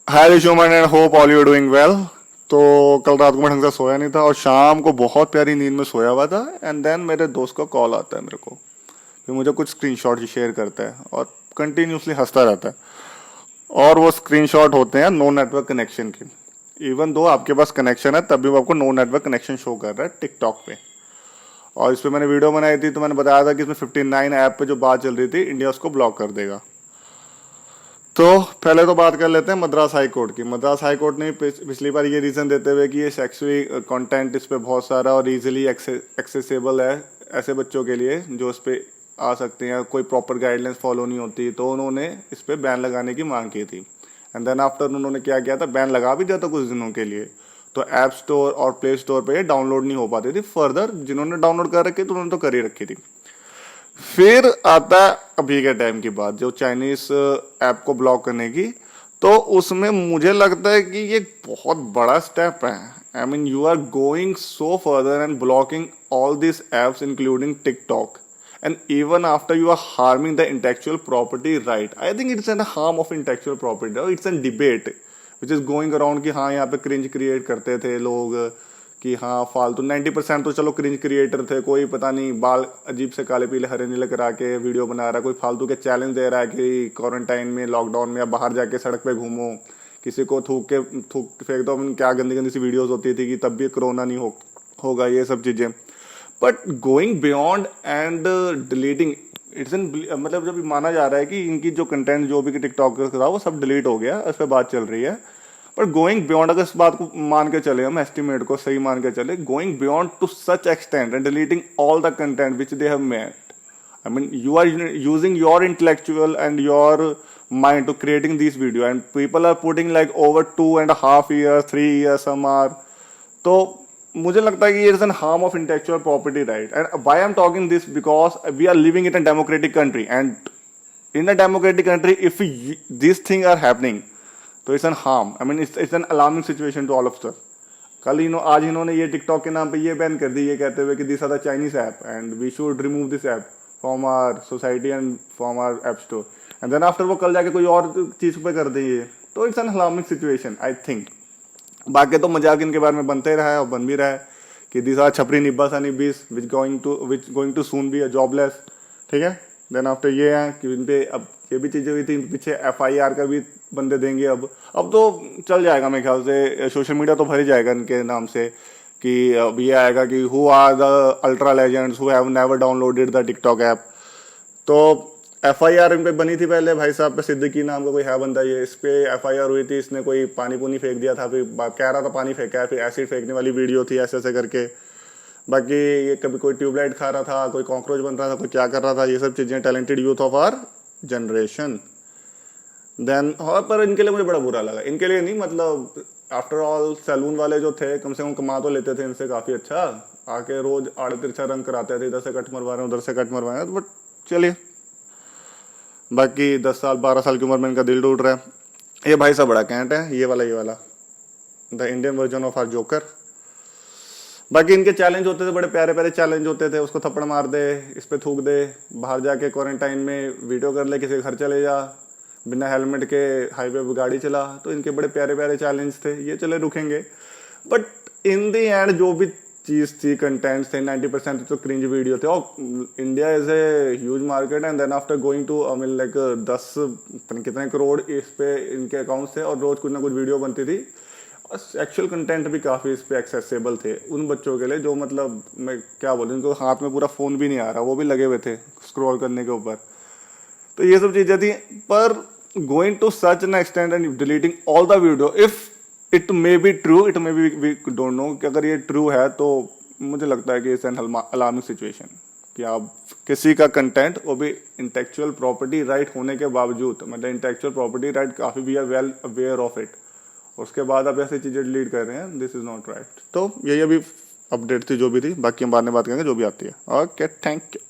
हाय रिशुमन and hope all you doing well. तो कल रात को मैं ढंग से सोया नहीं था और शाम को बहुत प्यारी नींद में सोया हुआ था एंड देन मेरे दोस्त का कॉल आता है मेरे को। फिर मुझे कुछ स्क्रीनशॉट शेयर करता है और कंटिन्यूसली हंसता रहता है और वो स्क्रीनशॉट होते हैं नो नेटवर्क कनेक्शन के। इवन दो आपके पास कनेक्शन है तब भी वो आपको नो नेटवर्क कनेक्शन शो कर रहा है टिकटॉक पे। और इस पर मैंने वीडियो बनाई थी तो मैंने बताया था कि इसमें 59 ऐप पे जो बात चल रही थी इंडिया उसको ब्लॉक कर देगा। तो पहले तो बात कर लेते हैं मद्रास हाई कोर्ट की। मद्रास हाई कोर्ट ने पिछली बार ये रीजन देते हुए कि ये सेक्सुअली कंटेंट इस पे बहुत सारा और इजीली एक्सेसिबल है ऐसे बच्चों के लिए जो इस पे आ सकते हैं, कोई प्रॉपर गाइडलाइंस फॉलो नहीं होती, तो उन्होंने इस पे बैन लगाने की मांग की थी। एंड देन आफ्टर उन्होंने क्या किया था, बैन लगा भी दिया था कुछ दिनों के लिए। तो ऐप स्टोर और प्ले स्टोर पे ये डाउनलोड नहीं हो पाती थी। फर्दर जिन्होंने डाउनलोड कर रखी थी उन्होंने तो कर ही रखी थी। फिर आता है अभी के टाइम की बात, जो चाइनीज ऐप को ब्लॉक करने की। तो उसमें मुझे लगता है कि ये बहुत बड़ा स्टेप है। I mean you are going so further and blocking all this apps including TikTok and even after you are harming the intellectual property right. I think it's an harm of intellectual property. It's an debate which is going around कि हाँ यहाँ पे cringe create करते थे लोग कि हाँ फालतू 90% तो चलो क्रिंज क्रिएटर थे, कोई पता नहीं बाल अजीब से काले पीले हरे नीले करा के वीडियो बना रहा है, कोई फालतू के चैलेंज दे रहा है कि क्वारंटाइन में लॉकडाउन में या बाहर जाके सड़क पे घूमो, किसी को थूक फेंक दो। क्या गंदी गंदी सी वीडियोस होती थी कि तब भी कोरोना नहीं होगा, ये सब चीजें। But going beyond and deleting it's an, मतलब जब माना जा रहा है कि इनकी जो कंटेंट जो भी टिकटॉक था वो सब डिलीट हो गया, इस पर बात चल रही है। बट गोइंग बियॉन्ड, अगर इस बात को मान के चले, हम एस्टिमेट को सही मान के चले, going beyond to such extent and deleting all the content which they have made. I mean, you are using your intellectual and your mind to creating these video, and people are putting like over 2.5 years, 3 years, some are. तो मुझे लगता है कि it is an harm of intellectual property right. And why I'm talking this, because we are living in a democratic country, and in a democratic country, if these things are happening, तो it's an harm. I mean it's an alarming situation to all of us. आज इन्होंने ये TikTok के नाम पे ये ban कर दी, ये कहते हुए कि this are the Chinese app and we should remove this app from our society and from our app store. And then after वो कल जाके कोई और चीज पे कर देंगे, तो it's an alarming situation I think. बाकी तो मजाक इनके बारे में बनते रहा है और बन भी रहा है कि दिस आर छपरी निब्बा सा निब्बीस which going to soon be a jobless. ठीक है, देन आफ्टर ये है कि इन पे अब ये भी चीजें हुई थी, पीछे FIR का भी बंदे देंगे। अब तो चल जाएगा मेरे ख्याल से, सोशल मीडिया तो भर ही जाएगा इनके नाम से कि अब ये आएगा कि who are the ultra legends who have never downloaded the TikTok app. तो FIR इन पे बनी थी पहले, भाई साहब पे सिद्दीकी नाम का कोई है बंदा, ये इस पे FIR हुई थी, इसने कोई पानी पुनी फेंक दिया था, फिर कह रहा था पानी फेंका है, फिर एसिड फेंकने वाली वीडियो थी ऐसे ऐसे करके। बाकी ये कभी कोई ट्यूबलाइट खा रहा था, कोई कॉकरोच बन रहा था, कोई क्या कर रहा था, ये सब चीजें talented youth of our generation. Then और पर इनके लिए मुझे बड़ा बुरा लगा, इनके लिए नहीं, मतलब आफ्टर ऑल सैलून वाले जो थे कम से कम कमा तो लेते थे इनसे काफी अच्छा, आके रोज आड़े तिरछा रंग कराते थे, इधर से कट मरवा रहे हैं उधर से कट मरवा रहे हैं। बट चलिए, बाकी 10 साल 12 साल की उम्र में इनका दिल टूट रहा है। ये भाई साहब बड़ा कैंट है, ये वाला the Indian version of R Joker. बाकी इनके चैलेंज होते थे, बड़े प्यारे प्यारे चैलेंज होते थे, उसको थप्पड़ मार दे, इस पे थूक दे, बाहर जाके क्वारंटाइन में वीडियो कर ले, किसी के घर चले जा, बिना हेलमेट के हाईवे पे गाड़ी चला। तो इनके बड़े प्यारे प्यारे चैलेंज थे, ये चले रुकेंगे। बट इन दी एंड जो भी चीज थी, कंटेंट्स थे, 90% तो क्रिंज वीडियो थे। और India is a huge market and then after going to I mean like 10 कितने करोड़ इस पे इनके अकाउंट से, और रोज कुछ ना कुछ वीडियो बनती थी। और एक्चुअल कंटेंट भी काफी इस पे एक्सेसिबल थे उन बच्चों के लिए जो, मतलब मैं क्या बोलूं, इनको हाथ में पूरा फोन भी नहीं आ रहा, वो भी लगे हुए थे स्क्रॉल करने के ऊपर। तो ये सब चीजें थी। पर going to such an extent and deleting all the video, if it may be true, it may be, we don't know कि अगर ये ट्रू है तो मुझे लगता है कि इट्स एन अलार्मिंग सिचुएशन कि आप किसी का कंटेंट, वो भी इंटेलेक्चुअल प्रॉपर्टी राइट होने के बावजूद, मतलब इंटेलेक्चुअल प्रॉपर्टी राइट काफी we are well aware of it, उसके बाद आप ऐसी चीजें डिलीट कर रहे हैं, दिस इज नॉट राइट। तो यही अभी अपडेट थी जो भी थी, बाकी हम बाद में बात करेंगे जो भी आती है। Okay, thank you.